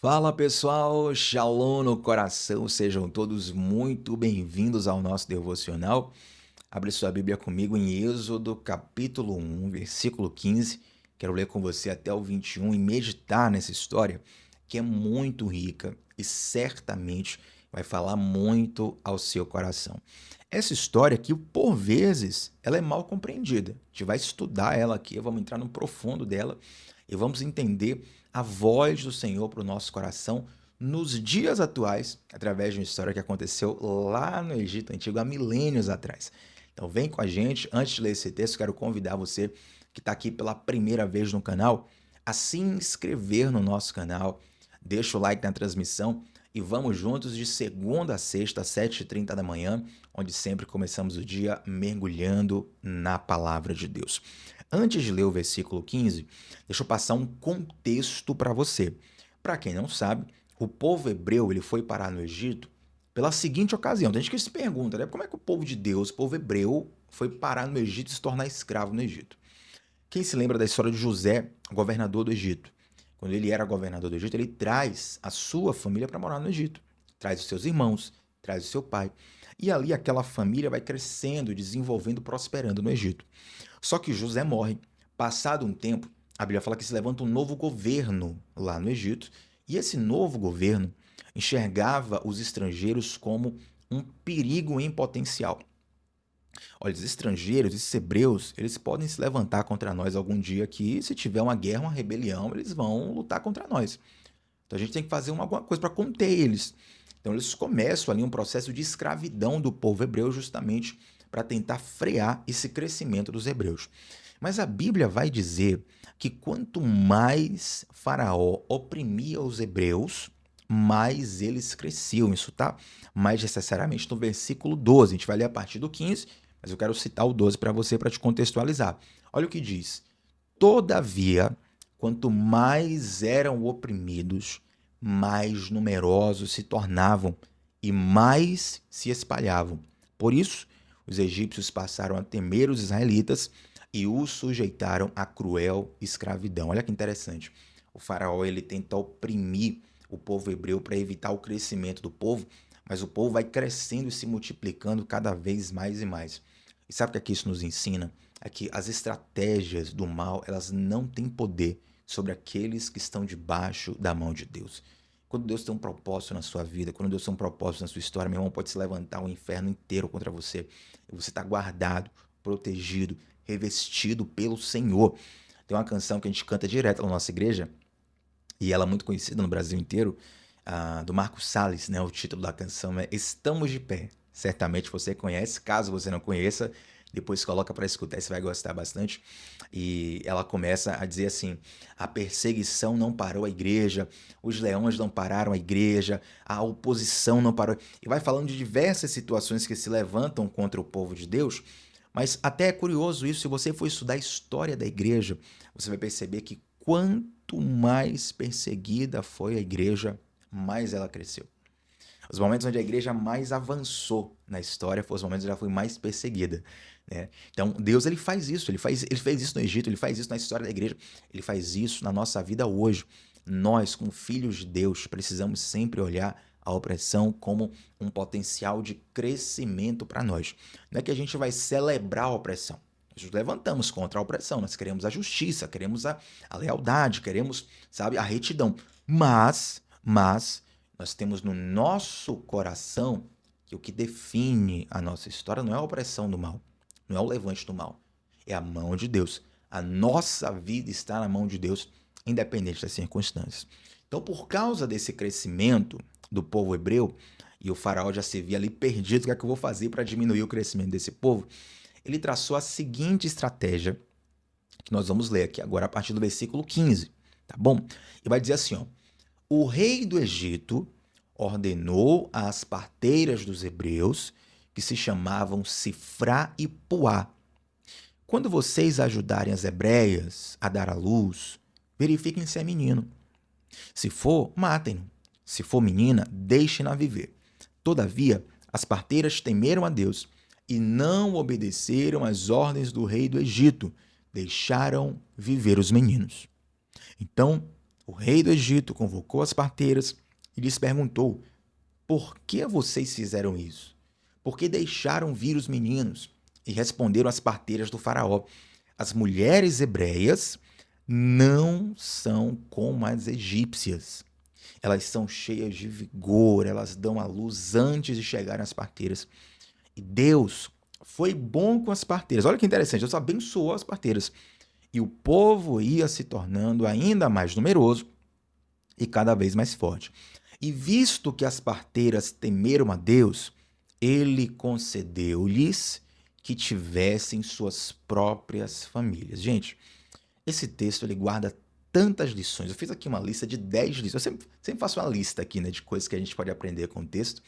Fala pessoal, Shalom no coração, sejam todos muito bem-vindos ao nosso devocional. Abre sua Bíblia comigo em Êxodo capítulo 1, versículo 15. Quero ler com você até o 21 e meditar nessa história que é muito rica e certamente vai falar muito ao seu coração. Essa história aqui, por vezes, ela é mal compreendida. A gente vai estudar ela aqui, vamos entrar no profundo dela e vamos entender a voz do Senhor para o nosso coração nos dias atuais, através de uma história que aconteceu lá no Egito Antigo, há milênios atrás. Então vem com a gente. Antes de ler esse texto, quero convidar você que está aqui pela primeira vez no canal a se inscrever no nosso canal, deixa o like na transmissão e vamos juntos de segunda a sexta, às 7h30 da manhã, onde sempre começamos o dia mergulhando na palavra de Deus. Antes de ler o versículo 15, deixa eu passar um contexto para você. Para quem não sabe, o povo hebreu ele foi parar no Egito pela seguinte ocasião. Tem gente que se pergunta, né? Como é que o povo de Deus, o povo hebreu, foi parar no Egito e se tornar escravo no Egito? Quem se lembra da história de José, governador do Egito? Quando ele era governador do Egito, ele traz a sua família para morar no Egito. Traz os seus irmãos, traz o seu pai. E ali aquela família vai crescendo, desenvolvendo, prosperando no Egito. Só que José morre. Passado um tempo, a Bíblia fala que se levanta um novo governo lá no Egito. E esse novo governo enxergava os estrangeiros como um perigo em potencial. Olha, os estrangeiros, esses hebreus, eles podem se levantar contra nós algum dia aqui. Se tiver uma guerra, uma rebelião, eles vão lutar contra nós. Então a gente tem que fazer alguma coisa para conter eles. Então eles começam ali um processo de escravidão do povo hebreu justamente para tentar frear esse crescimento dos hebreus. Mas a Bíblia vai dizer que quanto mais Faraó oprimia os hebreus, mais eles cresciam. Isso está mais necessariamente no versículo 12. A gente vai ler a partir do 15, mas eu quero citar o 12 para você, para te contextualizar. Olha o que diz. Todavia, quanto mais eram oprimidos, mais numerosos se tornavam e mais se espalhavam. Por isso, os egípcios passaram a temer os israelitas e os sujeitaram à cruel escravidão. Olha que interessante. O faraó ele tenta oprimir o povo hebreu para evitar o crescimento do povo, mas o povo vai crescendo e se multiplicando cada vez mais e mais. E sabe o que é que isso nos ensina? É que as estratégias do mal, elas não têm poder sobre aqueles que estão debaixo da mão de Deus. Quando Deus tem um propósito na sua vida, quando Deus tem um propósito na sua história, meu irmão, pode se levantar o inferno inteiro contra você. E você está guardado, protegido, revestido pelo Senhor. Tem uma canção que a gente canta direto na nossa igreja, e ela é muito conhecida no Brasil inteiro, do Marcos Salles, né? O título da canção é Estamos de Pé. Certamente você conhece, caso você não conheça, depois coloca para escutar, você vai gostar bastante. E ela começa a dizer assim: a perseguição não parou a igreja, os leões não pararam a igreja, a oposição não parou. E vai falando de diversas situações que se levantam contra o povo de Deus. Mas até é curioso isso, se você for estudar a história da igreja, você vai perceber que quanto mais perseguida foi a igreja, mais ela cresceu. Os momentos onde a igreja mais avançou na história foram os momentos onde ela foi mais perseguida. Né? Então, Deus ele faz isso, ele fez isso no Egito, ele faz isso na história da igreja, ele faz isso na nossa vida hoje. Nós, como filhos de Deus, precisamos sempre olhar a opressão como um potencial de crescimento para nós. Não é que a gente vai celebrar a opressão. Nós nos levantamos contra a opressão, nós queremos a justiça, queremos a lealdade, queremos, sabe, a retidão. Mas nós temos no nosso coração que o que define a nossa história não é a opressão do mal, não é o levante do mal, é a mão de Deus. A nossa vida está na mão de Deus, independente das circunstâncias. Então, por causa desse crescimento do povo hebreu, e o faraó já se via ali perdido, o que é que eu vou fazer para diminuir o crescimento desse povo? Ele traçou a seguinte estratégia, que nós vamos ler aqui agora a partir do versículo 15, tá bom? E vai dizer assim, ó: o rei do Egito ordenou às parteiras dos hebreus, que se chamavam Sifrá e Puá: quando vocês ajudarem as hebreias a dar à luz, verifiquem se é menino. Se for, matem-no. Se for menina, deixem-na viver. Todavia, as parteiras temeram a Deus e não obedeceram às ordens do rei do Egito, deixaram viver os meninos. Então, O rei do Egito convocou as parteiras e lhes perguntou: por que vocês fizeram isso? Por que deixaram vir os meninos? E responderam as parteiras do faraó: as mulheres hebreias não são como as egípcias. Elas são cheias de vigor, elas dão à luz antes de chegarem às parteiras. E Deus foi bom com as parteiras. Olha que interessante, Deus abençoou as parteiras. E o povo ia se tornando ainda mais numeroso e cada vez mais forte. E visto que as parteiras temeram a Deus, ele concedeu-lhes que tivessem suas próprias famílias. Gente, esse texto ele guarda tantas lições. Eu fiz aqui uma lista de 10 lições. Eu sempre faço uma lista aqui, né, de coisas que a gente pode aprender com o texto.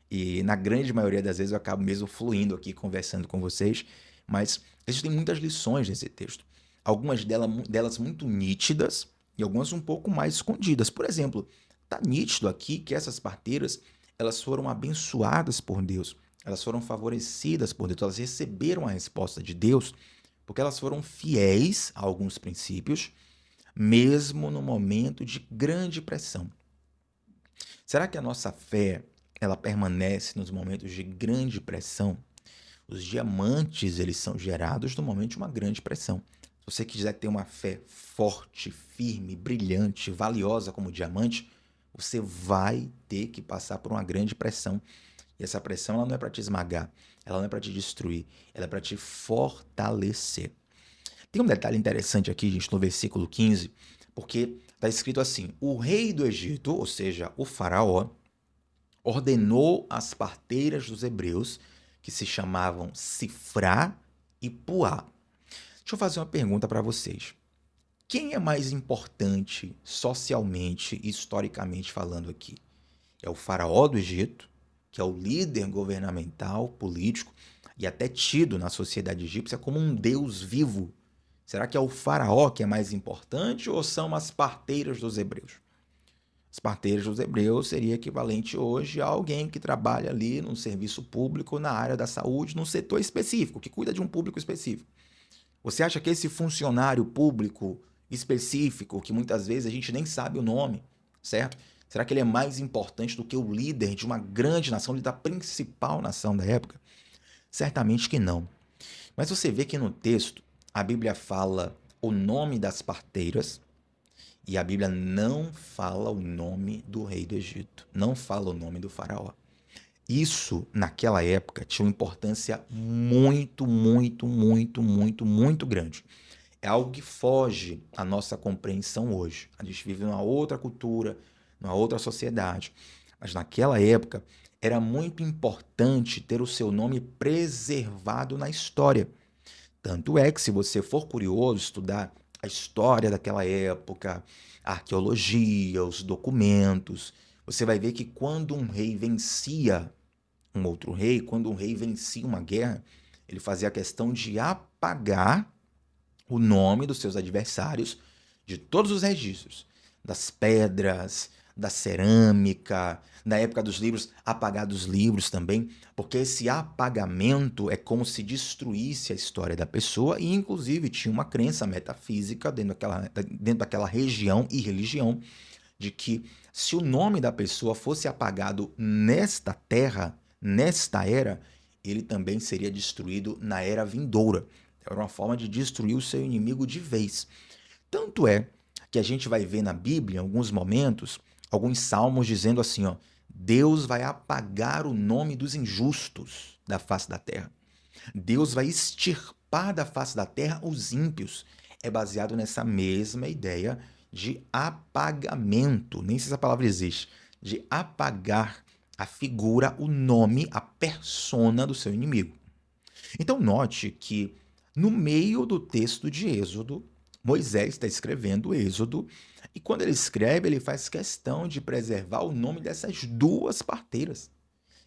E na grande maioria das vezes eu acabo mesmo fluindo aqui, conversando com vocês. Mas existem muitas lições nesse texto. Algumas delas muito nítidas e algumas um pouco mais escondidas. Por exemplo, está nítido aqui que essas parteiras elas foram abençoadas por Deus. Elas foram favorecidas por Deus. Elas receberam a resposta de Deus porque elas foram fiéis a alguns princípios, mesmo no momento de grande pressão. Será que a nossa fé ela permanece nos momentos de grande pressão? Os diamantes eles são gerados no momento de uma grande pressão. Se você quiser ter uma fé forte, firme, brilhante, valiosa como diamante, você vai ter que passar por uma grande pressão. E essa pressão ela não é para te esmagar, ela não é para te destruir, ela é para te fortalecer. Tem um detalhe interessante aqui, gente, no versículo 15, porque está escrito assim: o rei do Egito, ou seja, o faraó, ordenou às parteiras dos hebreus, que se chamavam Sifrá e Puá. Deixa eu fazer uma pergunta para vocês. Quem é mais importante socialmente e historicamente falando aqui? É o faraó do Egito, que é o líder governamental, político e até tido na sociedade egípcia como um deus vivo. Será que é o faraó que é mais importante ou são as parteiras dos hebreus? As parteiras dos hebreus seria equivalente hoje a alguém que trabalha ali num serviço público na área da saúde, num setor específico, que cuida de um público específico. Você acha que esse funcionário público específico, que muitas vezes a gente nem sabe o nome, certo? Será que ele é mais importante do que o líder de uma grande nação, da principal nação da época? Certamente que não. Mas você vê que no texto a Bíblia fala o nome das parteiras e a Bíblia não fala o nome do rei do Egito, não fala o nome do faraó. Isso, naquela época, tinha uma importância muito, muito, muito, muito, muito grande. É algo que foge à nossa compreensão hoje. A gente vive numa outra cultura, numa outra sociedade. Mas naquela época, era muito importante ter o seu nome preservado na história. Tanto é que, se você for curioso, estudar a história daquela época, a arqueologia, os documentos, você vai ver que quando um rei vencia um outro rei, quando um rei vencia uma guerra, ele fazia a questão de apagar o nome dos seus adversários de todos os registros, das pedras, da cerâmica, na época dos livros, apagar dos livros também, porque esse apagamento é como se destruísse a história da pessoa e, inclusive, tinha uma crença metafísica dentro daquela região e religião de que se o nome da pessoa fosse apagado nesta terra, nesta era, ele também seria destruído na era vindoura. Era uma forma de destruir o seu inimigo de vez. Tanto é que a gente vai ver na Bíblia, em alguns momentos, alguns salmos dizendo assim, ó, Deus vai apagar o nome dos injustos da face da terra. Deus vai extirpar da face da terra os ímpios. É baseado nessa mesma ideia de apagamento, nem sei se essa palavra existe, de apagar a figura, o nome, a persona do seu inimigo. Então note que no meio do texto de Êxodo, Moisés está escrevendo o Êxodo, e quando ele escreve, ele faz questão de preservar o nome dessas duas parteiras,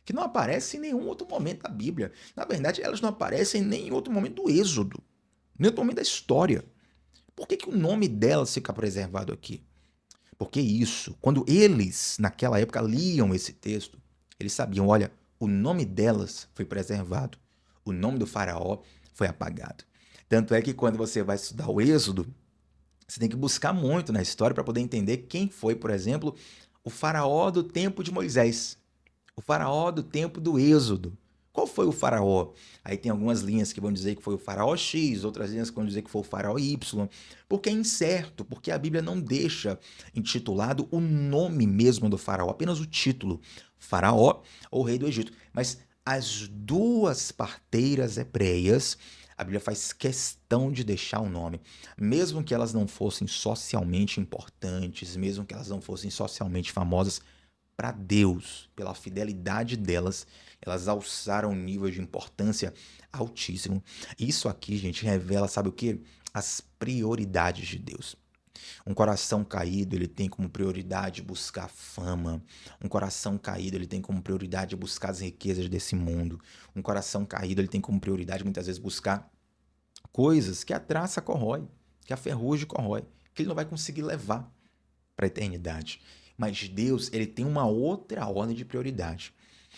que não aparecem em nenhum outro momento da Bíblia. Na verdade, elas não aparecem nem em outro momento do Êxodo, nem em outro momento da história. Por que o nome delas fica preservado aqui? Porque isso, quando eles, naquela época, liam esse texto, eles sabiam, olha, o nome delas foi preservado, o nome do faraó foi apagado. Tanto é que quando você vai estudar o Êxodo, Você tem que buscar muito na história para poder entender quem foi, por exemplo, o faraó do tempo de Moisés, o faraó do tempo do Êxodo. Qual foi o faraó? Aí tem algumas linhas que vão dizer que foi o faraó X, outras linhas que vão dizer que foi o faraó Y, porque é incerto, porque a Bíblia não deixa intitulado o nome mesmo do faraó, apenas o título, faraó ou rei do Egito. Mas as duas parteiras hebreias, a Bíblia faz questão de deixar o nome, mesmo que elas não fossem socialmente importantes, mesmo que elas não fossem socialmente famosas, para Deus, pela fidelidade delas, elas alçaram um nível de importância altíssimo. Isso aqui, gente, revela, sabe o quê? As prioridades de Deus. Um coração caído, ele tem como prioridade buscar fama. Um coração caído, ele tem como prioridade buscar as riquezas desse mundo. Um coração caído, ele tem como prioridade muitas vezes buscar coisas que a traça corrói, que a ferrugem corrói, que ele não vai conseguir levar para a eternidade. Mas Deus, ele tem uma outra ordem de prioridade.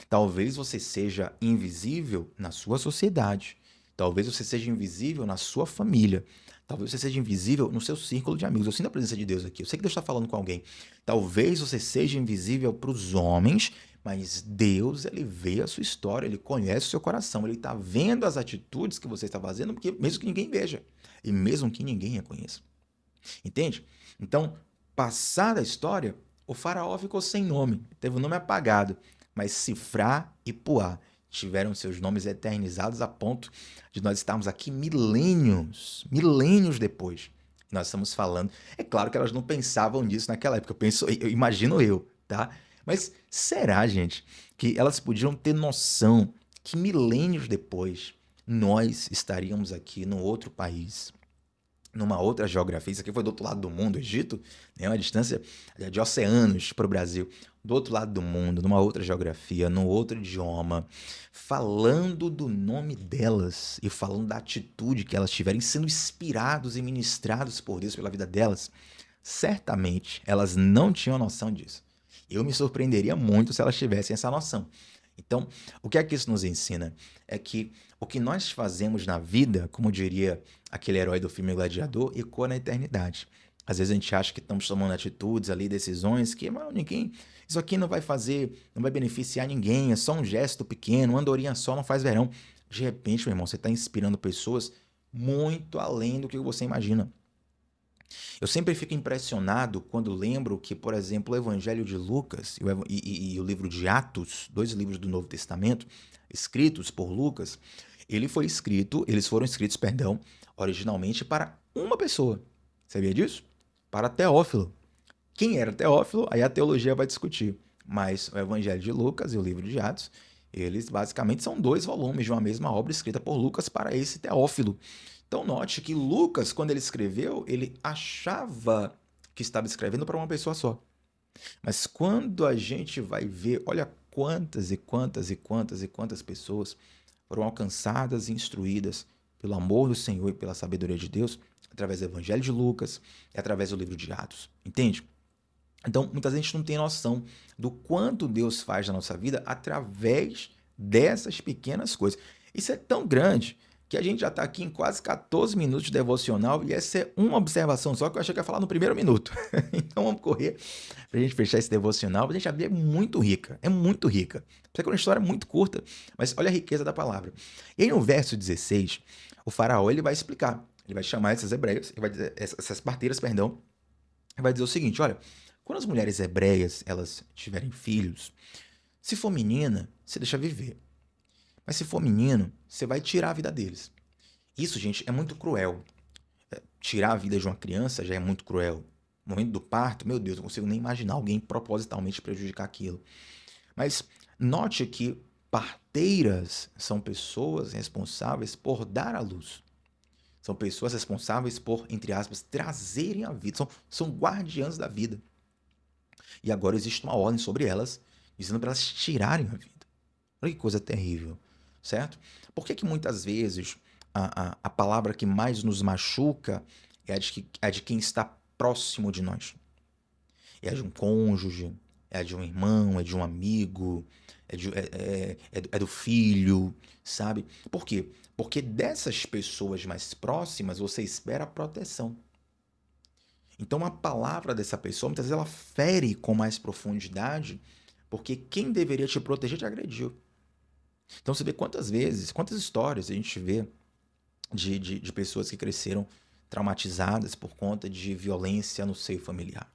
Talvez você seja invisível na sua sociedade. Talvez você seja invisível na sua família. Talvez você seja invisível no seu círculo de amigos. Eu sinto a presença de Deus aqui. Eu sei que Deus está falando com alguém. Talvez você seja invisível para os homens, mas Deus, ele vê a sua história, ele conhece o seu coração, ele está vendo as atitudes que você está fazendo, porque mesmo que ninguém veja e mesmo que ninguém reconheça. Entende? Então, passada a história, o faraó ficou sem nome, teve o nome apagado, mas Sifrá e Puá tiveram seus nomes eternizados a ponto de nós estarmos aqui milênios depois. Nós estamos falando. É claro que elas não pensavam nisso naquela época, eu imagino eu, tá? Mas será, gente, que elas podiam ter noção que milênios depois nós estaríamos aqui num outro país, numa outra geografia? Isso aqui foi do outro lado do mundo, o Egito, né? Uma distância de oceanos para o Brasil. Do outro lado do mundo, numa outra geografia, num outro idioma, falando do nome delas e falando da atitude que elas tiverem, sendo inspirados e ministrados por Deus pela vida delas, certamente elas não tinham noção disso. Eu me surpreenderia muito se elas tivessem essa noção. Então, o que é que isso nos ensina? É que o que nós fazemos na vida, como diria aquele herói do filme Gladiador, ecoa na eternidade. Às vezes a gente acha que estamos tomando atitudes ali, decisões que ninguém, isso aqui não vai fazer, não vai beneficiar ninguém, é só um gesto pequeno, uma andorinha só não faz verão. De repente, meu irmão, você está inspirando pessoas muito além do que você imagina. Eu sempre fico impressionado quando lembro que, por exemplo, o Evangelho de Lucas e o livro de Atos, dois livros do Novo Testamento, escritos por Lucas, eles foram escritos, perdão, originalmente para uma pessoa. Sabia disso? Para Teófilo. Quem era Teófilo? Aí a teologia vai discutir. Mas o Evangelho de Lucas e o livro de Atos, eles basicamente são dois volumes de uma mesma obra escrita por Lucas para esse Teófilo. Então note que Lucas, quando ele escreveu, ele achava que estava escrevendo para uma pessoa só. Mas quando a gente vai ver, olha quantas e quantas e quantas e quantas pessoas foram alcançadas e instruídas pelo amor do Senhor e pela sabedoria de Deus, através do Evangelho de Lucas e através do livro de Atos. Entende? Então, muita gente não tem noção do quanto Deus faz na nossa vida através dessas pequenas coisas. Isso é tão grande que a gente já está aqui em quase 14 minutos de devocional e essa é uma observação só que eu achei que ia falar no primeiro minuto. Então vamos correr para a gente fechar esse devocional. A gente, a Bíblia é muito rica, é muito rica. Isso aqui é uma história muito curta, mas olha a riqueza da palavra. E aí no verso 16, o faraó ele vai explicar, ele vai chamar essas hebreias, ele vai dizer, essas parteiras, perdão, ele vai dizer o seguinte, olha, quando as mulheres hebreias elas tiverem filhos, se for menina, você deixa viver. Mas se for menino, você vai tirar a vida deles. Isso, gente, é muito cruel. Tirar a vida de uma criança já é muito cruel. No momento do parto, meu Deus, não consigo nem imaginar alguém propositalmente prejudicar aquilo. Mas note que parteiras são pessoas responsáveis por dar à luz. São pessoas responsáveis por, entre aspas, trazerem a vida. São guardiãs da vida. E agora existe uma ordem sobre elas, dizendo para elas tirarem a vida. Olha que coisa terrível, certo? Por que que muitas vezes a palavra que mais nos machuca é a de quem está próximo de nós? É a de um cônjuge, é a de um irmão, é de um amigo, é do filho, sabe? Por quê? Porque dessas pessoas mais próximas você espera a proteção. Então a palavra dessa pessoa, muitas vezes ela fere com mais profundidade, porque quem deveria te proteger te agrediu. Então você vê quantas vezes, quantas histórias a gente vê de pessoas que cresceram traumatizadas por conta de violência no seio familiar,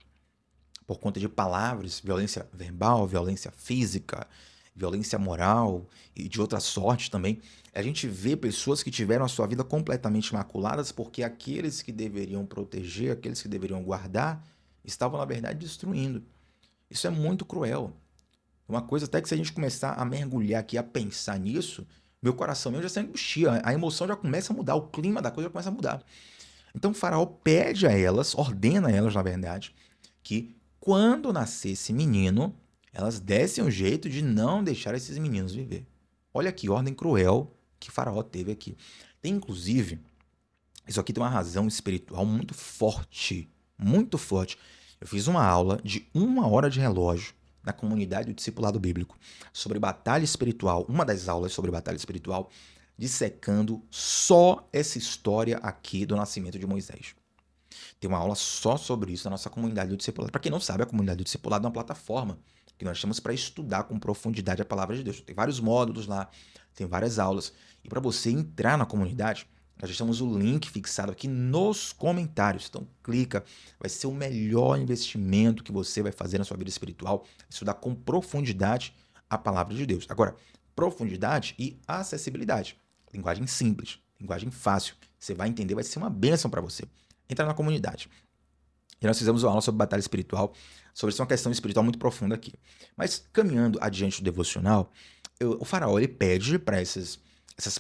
por conta de palavras, violência verbal, violência física, violência moral e de outra sorte também. A gente vê pessoas que tiveram a sua vida completamente maculadas porque aqueles que deveriam proteger, aqueles que deveriam guardar, estavam, na verdade, destruindo. Isso é muito cruel. Uma coisa até que se a gente começar a mergulhar aqui, a pensar nisso, meu coração mesmo já se angustia, a emoção já começa a mudar, o clima da coisa já começa a mudar. Então o faraó pede a elas, ordena a elas, na verdade, que quando nascesse menino, elas dessem um jeito de não deixar esses meninos viver. Olha que ordem cruel que faraó teve aqui. Tem inclusive, isso aqui tem uma razão espiritual muito forte, muito forte. Eu fiz uma aula de 1 hora de relógio na comunidade do discipulado bíblico sobre batalha espiritual, uma das aulas sobre batalha espiritual, dissecando só essa história aqui do nascimento de Moisés. Tem uma aula só sobre isso na nossa comunidade do discipulado. Para quem não sabe, a comunidade do discipulado é uma plataforma que nós temos para estudar com profundidade a palavra de Deus. Tem vários módulos lá, tem várias aulas. E para você entrar na comunidade, nós deixamos o link fixado aqui nos comentários. Então clica, vai ser o melhor investimento que você vai fazer na sua vida espiritual, estudar com profundidade a palavra de Deus. Agora, profundidade e acessibilidade. Linguagem simples, linguagem fácil. Você vai entender, vai ser uma bênção para você. Entrar na comunidade. E nós fizemos uma aula sobre batalha espiritual, sobre uma questão espiritual muito profunda aqui. Mas caminhando adiante do devocional, o faraó ele pede para essas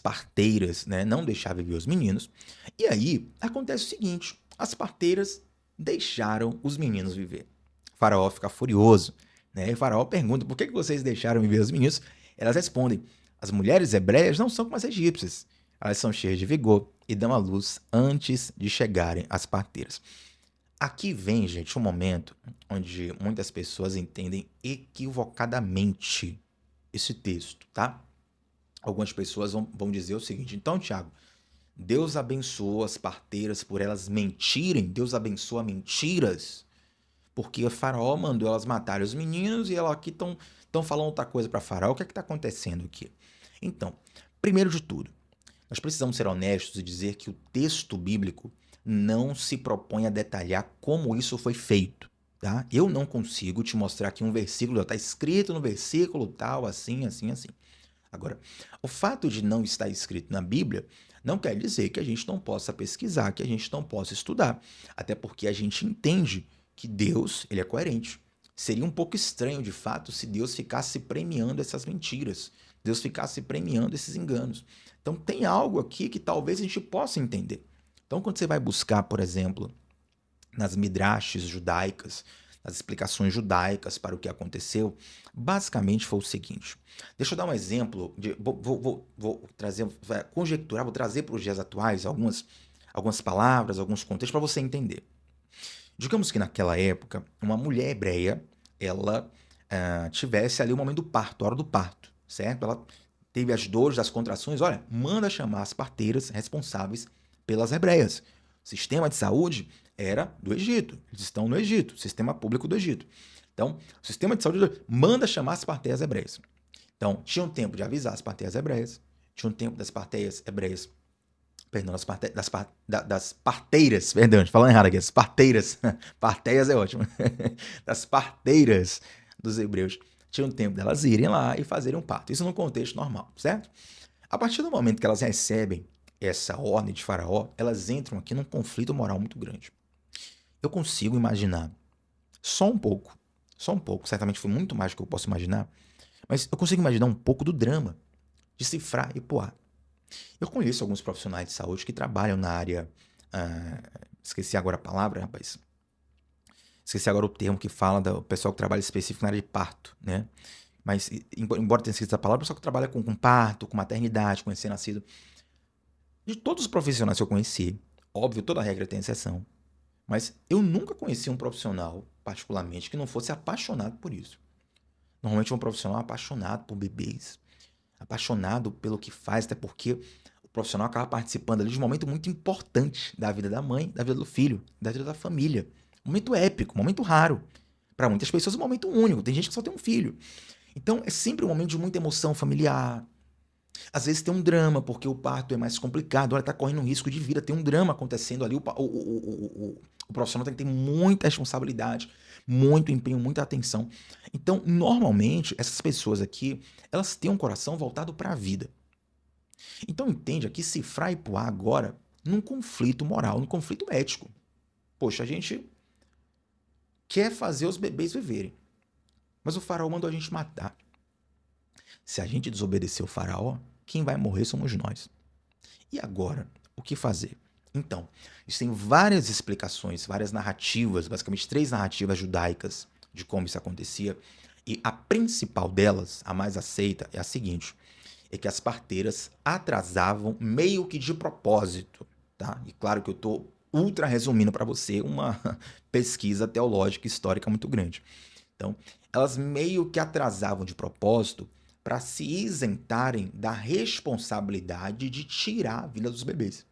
parteiras, né, não deixar viver os meninos. E aí acontece o seguinte: as parteiras deixaram os meninos viver. O faraó fica furioso, né? E o faraó pergunta: por que vocês deixaram viver os meninos? Elas respondem: as mulheres hebreias não são como as egípcias. Elas são cheias de vigor e dão à luz antes de chegarem às parteiras. Aqui vem, gente, um momento onde muitas pessoas entendem equivocadamente esse texto, tá? Algumas pessoas vão dizer o seguinte: então, Tiago, Deus abençoou as parteiras por elas mentirem? Deus abençoa mentiras? Porque o faraó mandou elas matarem os meninos e elas aqui estão falando outra coisa para faraó. O que é que está acontecendo aqui? Então, primeiro de tudo, nós precisamos ser honestos e dizer que o texto bíblico não se propõe a detalhar como isso foi feito. Tá? Eu não consigo te mostrar aqui um versículo, está escrito no versículo tal, assim, assim, assim. Agora, o fato de não estar escrito na Bíblia não quer dizer que a gente não possa pesquisar, que a gente não possa estudar. Até porque a gente entende que Deus, ele é coerente. Seria um pouco estranho, de fato, se Deus ficasse premiando essas mentiras, Deus ficasse premiando esses enganos. Então tem algo aqui que talvez a gente possa entender. Então quando você vai buscar, por exemplo, nas midrashes judaicas, nas explicações judaicas para o que aconteceu, basicamente foi o seguinte. Deixa eu dar um exemplo, vou trazer, conjecturar, vou trazer para os dias atuais algumas palavras, alguns contextos para você entender. Digamos que naquela época, uma mulher hebreia, ela tivesse ali o momento do parto, a hora do parto, certo? Ela teve as dores, as contrações, olha, manda chamar as parteiras responsáveis pelas hebreias. O sistema de saúde era do Egito, eles estão no Egito, sistema público do Egito. Então, o sistema de saúde manda chamar as parteiras hebreias. Então, tinha um tempo de avisar as parteiras hebreias, tinha um tempo das parteiras hebreias, perdão, das parteiras, perdão, falando errado aqui, as parteiras, parteias é ótimo, das parteiras dos hebreus, tinha um tempo delas irem lá e fazerem um parto. Isso num contexto normal, certo? A partir do momento que elas recebem essa ordem de Faraó, elas entram aqui num conflito moral muito grande. Eu consigo imaginar, só um pouco, certamente foi muito mais do que eu posso imaginar, mas eu consigo imaginar um pouco do drama de cifrar e poar. Eu conheço alguns profissionais de saúde que trabalham na área. Esqueci agora a palavra, rapaz. Esqueci agora o termo que fala do pessoal que trabalha específico na área de parto, né? Mas, embora tenha escrito essa palavra, o pessoal que trabalha com parto, com maternidade, com recém-nascido. De todos os profissionais que eu conheci, óbvio, toda regra tem exceção, mas eu nunca conheci um profissional, particularmente, que não fosse apaixonado por isso. Normalmente é um profissional apaixonado por bebês, apaixonado pelo que faz, até porque o profissional acaba participando ali de um momento muito importante da vida da mãe, da vida do filho, da vida da família. Um momento épico, um momento raro. Para muitas pessoas, um momento único. Tem gente que só tem um filho. Então, é sempre um momento de muita emoção familiar. Às vezes tem um drama, porque o parto é mais complicado, ela está correndo um risco de vida, tem um drama acontecendo ali. O profissional tem que ter muita responsabilidade, muito empenho, muita atenção. Então, normalmente, essas pessoas aqui, elas têm um coração voltado para a vida. Então, entende aqui cifrar e Ipuá agora num conflito moral, num conflito ético. Poxa, a gente quer fazer os bebês viverem, mas o faraó mandou a gente matar. Se a gente desobedecer o faraó, quem vai morrer somos nós. E agora, o que fazer? Então, existem várias explicações, várias narrativas, basicamente 3 narrativas judaicas de como isso acontecia. E a principal delas, a mais aceita, é a seguinte: é que as parteiras atrasavam meio que de propósito, tá? E claro que eu estou ultra resumindo para você uma pesquisa teológica e histórica muito grande. Então, elas meio que atrasavam de propósito para se isentarem da responsabilidade de tirar a vida dos bebês.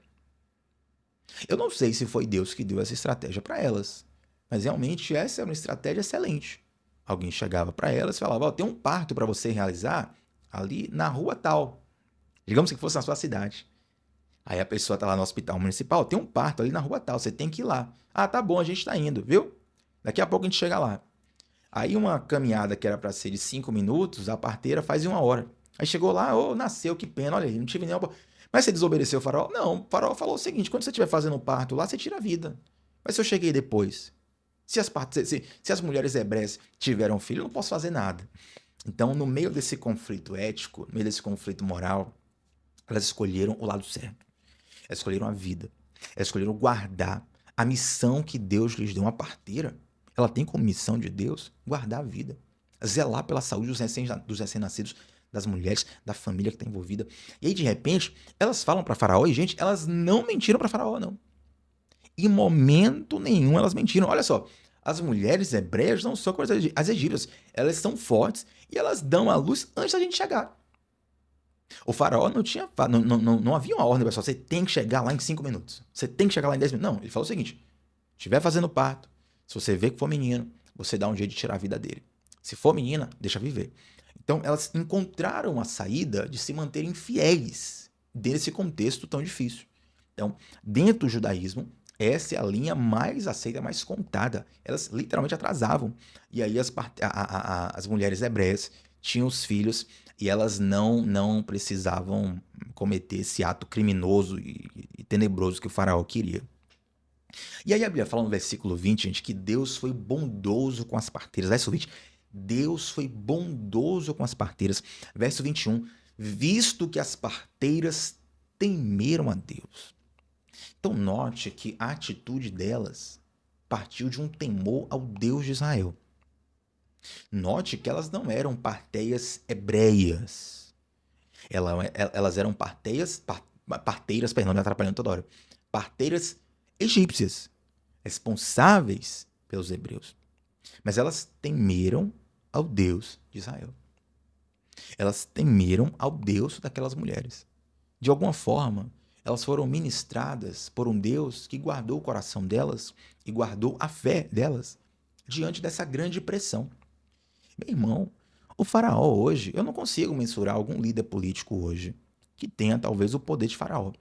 Eu não sei se foi Deus que deu essa estratégia para elas, mas realmente essa é uma estratégia excelente. Alguém chegava para elas e falava: "Ó, tem um parto para você realizar ali na rua tal." Digamos que fosse na sua cidade. Aí a pessoa tá lá no hospital municipal: "Tem um parto ali na rua tal, você tem que ir lá." "Ah, tá bom, a gente tá indo, viu? Daqui a pouco a gente chega lá." Aí uma caminhada que era para ser de 5 minutos, a parteira faz em 1 hora. Aí chegou lá: "Ô, nasceu, que pena, olha aí, não tive nenhuma." "Mas você desobedeceu o faraó?" "Não, o faraó falou o seguinte: quando você estiver fazendo o parto lá, você tira a vida." "Mas se eu cheguei depois? Se as mulheres hebreias tiveram filho, eu não posso fazer nada." Então, no meio desse conflito ético, no meio desse conflito moral, elas escolheram o lado certo. Elas escolheram a vida. Elas escolheram guardar a missão que Deus lhes deu. Uma parteira, ela tem como missão de Deus guardar a vida, zelar pela saúde dos recém-nascidos, das mulheres, da família que está envolvida. E aí, de repente, elas falam para Faraó, e gente, elas não mentiram para Faraó, não. Em momento nenhum elas mentiram. Olha só, as mulheres hebreias não são como as egípcias. Elas são fortes e elas dão a luz antes da gente chegar. O faraó não tinha. Não havia uma ordem, pessoal. Você tem que chegar lá em 5 minutos. Você tem que chegar lá em 10 minutos. Não, ele falou o seguinte: estiver fazendo parto, se você vê que for menino, você dá um jeito de tirar a vida dele. Se for menina, deixa viver. Então, elas encontraram a saída de se manterem fiéis desse contexto tão difícil. Então, dentro do judaísmo, essa é a linha mais aceita, mais contada. Elas literalmente atrasavam. E aí as mulheres hebreias tinham os filhos e elas não precisavam cometer esse ato criminoso e tenebroso que o faraó queria. E aí a Bíblia fala no versículo 20, gente, que Deus foi bondoso com as parteiras. Verso 20, Deus foi bondoso com as parteiras. Verso 21, visto que as parteiras temeram a Deus. Então note que a atitude delas partiu de um temor ao Deus de Israel. Note que elas não eram parteias hebreias. Elas eram parteiras, perdão, me atrapalhando toda hora. Parteiras egípcias, responsáveis pelos hebreus. Mas elas temeram ao Deus de Israel. Elas temeram ao Deus daquelas mulheres. De alguma forma, elas foram ministradas por um Deus que guardou o coração delas e guardou a fé delas diante dessa grande pressão. Meu irmão, o faraó hoje, eu não consigo mensurar algum líder político hoje que tenha talvez o poder de faraó.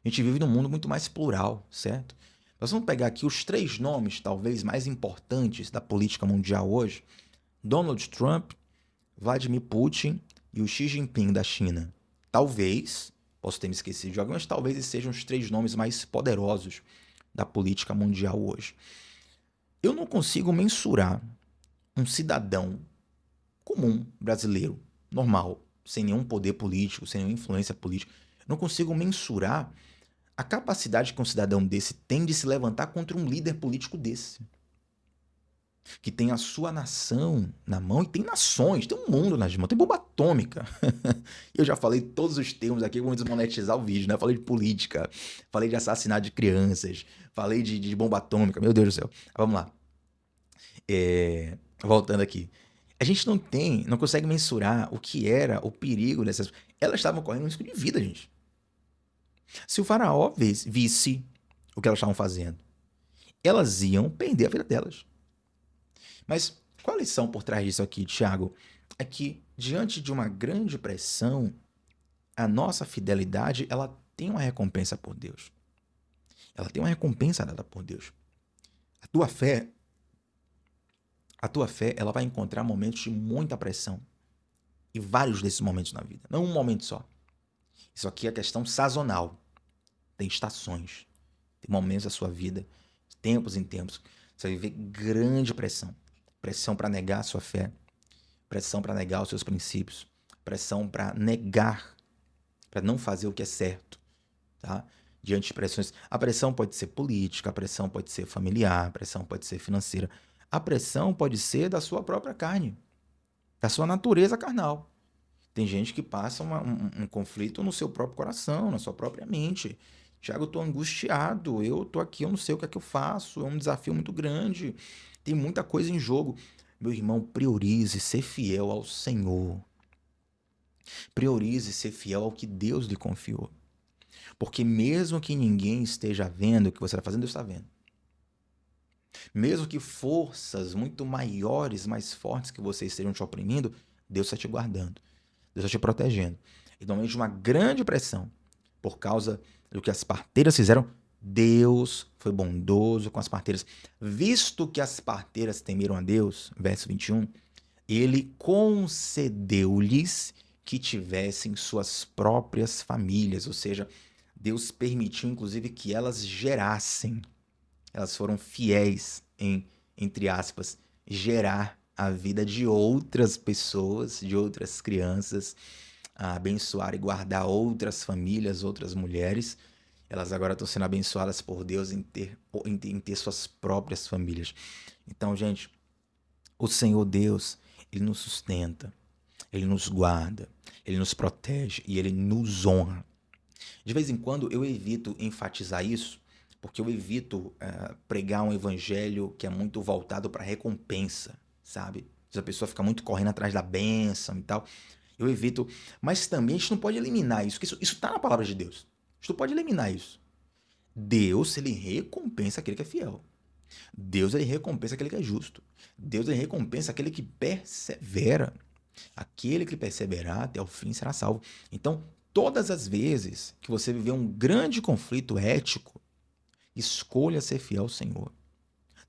A gente vive num mundo muito mais plural, certo? Nós vamos pegar aqui os 3 nomes talvez mais importantes da política mundial hoje: Donald Trump, Vladimir Putin e o Xi Jinping da China. Talvez, posso ter me esquecido de alguém, mas talvez esses sejam os 3 nomes mais poderosos da política mundial hoje. Eu não consigo mensurar um cidadão comum, brasileiro, normal, sem nenhum poder político, sem nenhuma influência política. Eu não consigo mensurar a capacidade que um cidadão desse tem de se levantar contra um líder político desse, que tem a sua nação na mão, e tem nações, tem um mundo nas mãos, tem bomba atômica. Eu já falei todos os termos aqui, vamos desmonetizar o vídeo, né? Falei de política, falei de assassinato de crianças, falei de bomba atômica, meu Deus do céu. Vamos lá. Voltando aqui. A gente não consegue mensurar o que era o perigo dessas. Elas estavam correndo um risco de vida, gente. Se o faraó visse o que elas estavam fazendo elas iam perder a vida delas. Mas qual a lição por trás disso aqui, Tiago? É que, diante de uma grande pressão, a nossa fidelidade, ela tem uma recompensa por Deus. Ela tem uma recompensa dada por Deus. A tua fé, ela vai encontrar momentos de muita pressão. E vários desses momentos na vida. Não um momento só. Isso aqui é questão sazonal. Tem estações. Tem momentos da sua vida, tempos em tempos. Você vai viver grande pressão. Pressão para negar a sua fé. Pressão para negar os seus princípios. Pressão para negar, para não fazer o que é certo. Tá? Diante de pressões. A pressão pode ser política, a pressão pode ser familiar, a pressão pode ser financeira. A pressão pode ser da sua própria carne, da sua natureza carnal. Tem gente que passa um conflito no seu próprio coração, na sua própria mente. Tiago, eu estou angustiado, eu estou aqui, eu não sei o que é que eu faço, é um desafio muito grande, tem muita coisa em jogo. Meu irmão, priorize ser fiel ao Senhor. Priorize ser fiel ao que Deus lhe confiou. Porque mesmo que ninguém esteja vendo o que você está fazendo, Deus está vendo. Mesmo que forças muito maiores, mais fortes que você estejam te oprimindo, Deus está te guardando. Deus está te protegendo. E no momento de uma grande pressão, por causa do que as parteiras fizeram, Deus foi bondoso com as parteiras. Visto que as parteiras temeram a Deus, verso 21, ele concedeu-lhes que tivessem suas próprias famílias, ou seja, Deus permitiu, inclusive, que elas gerassem. Elas foram fiéis em, entre aspas, gerar a vida de outras pessoas, de outras crianças, a abençoar e guardar outras famílias, outras mulheres. Elas agora estão sendo abençoadas por Deus em ter suas próprias famílias. Então, gente, o Senhor Deus, Ele nos sustenta, Ele nos guarda, Ele nos protege e Ele nos honra. De vez em quando eu evito enfatizar isso, porque eu evito pregar um evangelho que é muito voltado para recompensa, sabe? Se a pessoa fica muito correndo atrás da bênção e tal, eu evito. Mas também a gente não pode eliminar isso, porque isso está na palavra de Deus. A gente não pode eliminar isso. Deus, ele recompensa aquele que é fiel. Deus, ele recompensa aquele que é justo. Deus, ele recompensa aquele que persevera. Aquele que perseverar até o fim será salvo. Então, todas as vezes que você viver um grande conflito ético, escolha ser fiel ao Senhor.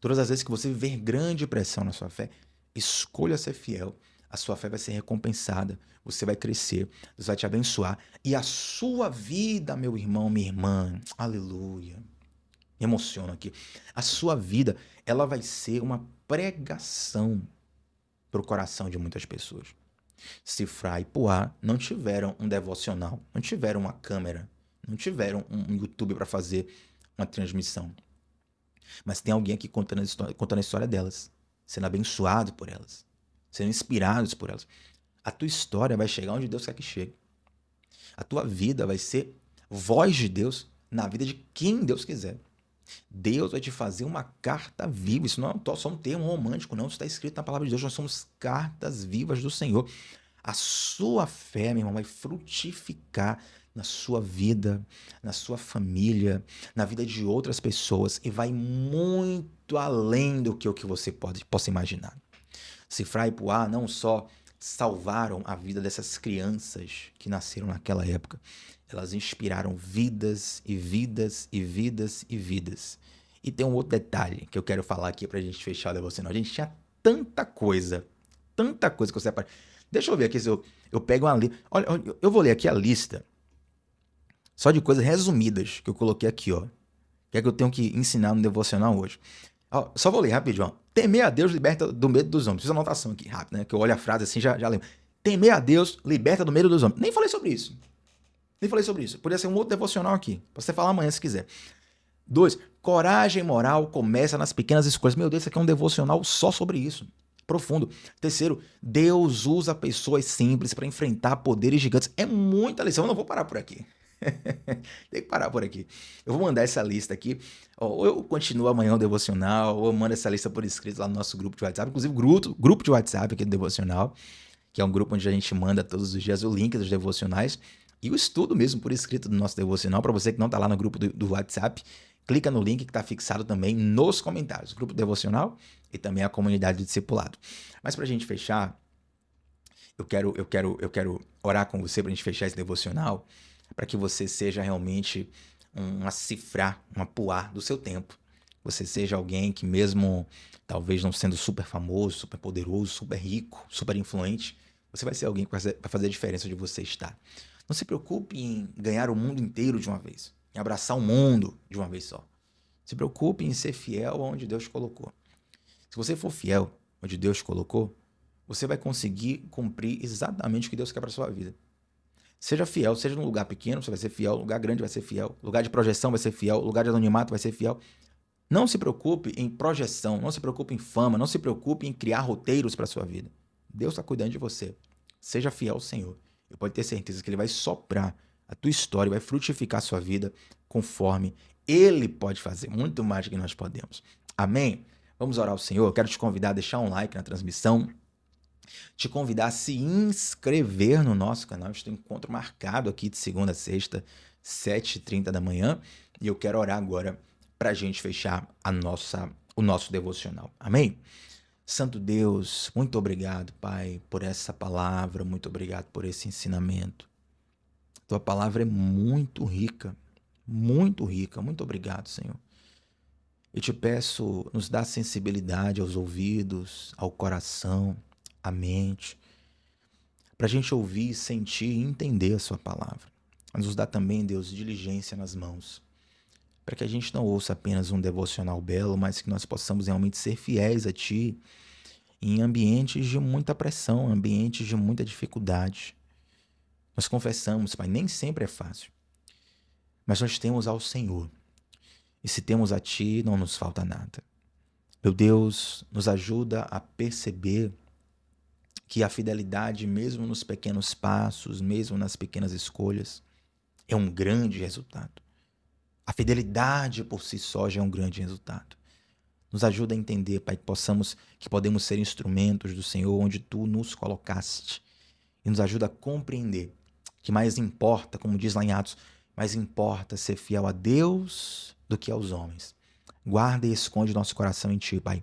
Todas as vezes que você viver grande pressão na sua fé, escolha ser fiel. A sua fé vai ser recompensada, você vai crescer, Deus vai te abençoar. E a sua vida, meu irmão, minha irmã, aleluia, me emociono aqui. A sua vida, ela vai ser uma pregação para o coração de muitas pessoas. Cifra e Poá não tiveram um devocional, não tiveram uma câmera, não tiveram um YouTube para fazer uma transmissão. Mas tem alguém aqui contando a história delas, sendo abençoado por elas, sendo inspirados por elas. A tua história vai chegar onde Deus quer que chegue. A tua vida vai ser voz de Deus na vida de quem Deus quiser. Deus vai te fazer uma carta viva. Isso não é só um termo romântico, não. Isso está escrito na palavra de Deus. Nós somos cartas vivas do Senhor. A sua fé, meu irmão, vai frutificar na sua vida, na sua família, na vida de outras pessoas e vai muito além do que o que você possa imaginar. Cifra e Poá não só salvaram a vida dessas crianças que nasceram naquela época, elas inspiraram vidas e vidas e vidas e vidas. E tem um outro detalhe que eu quero falar aqui pra gente fechar o devocional. A gente tinha tanta coisa que eu separei. Deixa eu ver aqui se eu pego uma lista. Olha, eu vou ler aqui a lista só de coisas resumidas que eu coloquei aqui, ó. Que é que eu tenho que ensinar no devocional hoje. Ó, só vou ler rapidinho, ó. Temer a Deus liberta do medo dos homens. Fiz anotação aqui, rápido, né? Que eu olho a frase assim já lembro. Temer a Deus liberta do medo dos homens. Nem falei sobre isso. Podia ser um outro devocional aqui. Pra você falar amanhã se quiser. 2. Coragem moral começa nas pequenas escolhas. Meu Deus, isso aqui é um devocional só sobre isso. Profundo. 3. Deus usa pessoas simples para enfrentar poderes gigantes. É muita lição. Eu não vou parar por aqui. Tem que parar por aqui. Eu vou mandar essa lista aqui. Ou eu continuo amanhã o devocional, ou eu mando essa lista por escrito lá no nosso grupo de WhatsApp. Inclusive, grupo de WhatsApp aqui do devocional, que é um grupo onde a gente manda todos os dias o link dos devocionais. e o estudo mesmo por escrito do nosso devocional. Para você que não está lá no grupo do WhatsApp, clica no link que está fixado também nos comentários, o grupo devocional e também a comunidade de discipulado. Mas para a gente fechar, eu quero orar com você para a gente fechar esse devocional, para que você seja realmente uma cifra, uma puar do seu tempo. Você seja alguém que mesmo talvez não sendo super famoso, super poderoso, super rico, super influente, você vai ser alguém que vai fazer a diferença onde você está. Não se preocupe em ganhar o mundo inteiro de uma vez, em abraçar o mundo de uma vez só. Se preocupe em ser fiel onde Deus colocou. Se você for fiel onde Deus colocou, você vai conseguir cumprir exatamente o que Deus quer para sua vida. Seja fiel, seja num lugar pequeno, você vai ser fiel, lugar grande vai ser fiel, lugar de projeção vai ser fiel, lugar de anonimato vai ser fiel. Não se preocupe em projeção, não se preocupe em fama, não se preocupe em criar roteiros para sua vida. Deus está cuidando de você. Seja fiel ao Senhor. E pode ter certeza que Ele vai soprar a tua história, vai frutificar a sua vida conforme Ele pode fazer, muito mais do que nós podemos. Amém? Vamos orar ao Senhor. Eu quero te convidar a deixar um like na transmissão, te convidar a se inscrever no nosso canal. A gente tem um encontro marcado aqui de segunda a sexta, 7h30 da manhã. E eu quero orar agora para a gente fechar o nosso devocional. Amém? Santo Deus, muito obrigado, Pai, por essa palavra, muito obrigado por esse ensinamento. Tua palavra é muito rica, muito rica. Muito obrigado, Senhor. Eu te peço, nos dá sensibilidade aos ouvidos, ao coração, à mente, para a gente ouvir, sentir e entender a sua palavra. Mas nos dá também, Deus, diligência nas mãos, para que a gente não ouça apenas um devocional belo, mas que nós possamos realmente ser fiéis a Ti em ambientes de muita pressão, ambientes de muita dificuldade. Nós confessamos, Pai, nem sempre é fácil, mas nós temos ao Senhor. E se temos a Ti, não nos falta nada. Meu Deus, nos ajuda a perceber que a fidelidade, mesmo nos pequenos passos, mesmo nas pequenas escolhas, é um grande resultado. A fidelidade por si só já é um grande resultado. Nos ajuda a entender, Pai, que podemos ser instrumentos do Senhor onde Tu nos colocaste. E nos ajuda a compreender que mais importa, como diz lá em Atos, mais importa ser fiel a Deus do que aos homens. Guarda e esconde nosso coração em Ti, Pai.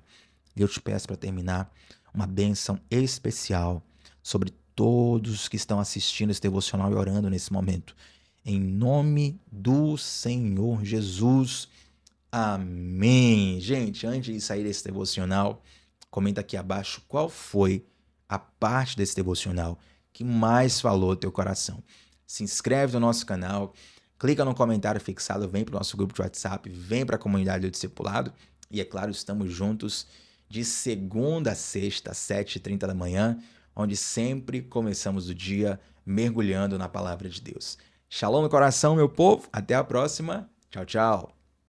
E eu te peço para terminar uma bênção especial sobre todos que estão assistindo esse devocional e orando nesse momento. Em nome do Senhor Jesus. Amém. Gente, antes de sair desse devocional, comenta aqui abaixo qual foi a parte desse devocional que mais falou ao teu coração. Se inscreve no nosso canal, clica no comentário fixado, vem para o nosso grupo de WhatsApp, vem para a comunidade do discipulado e, é claro, estamos juntos de segunda a sexta, 7h30 da manhã, onde sempre começamos o dia mergulhando na palavra de Deus. Shalom no coração, meu povo. Até a próxima. Tchau, tchau.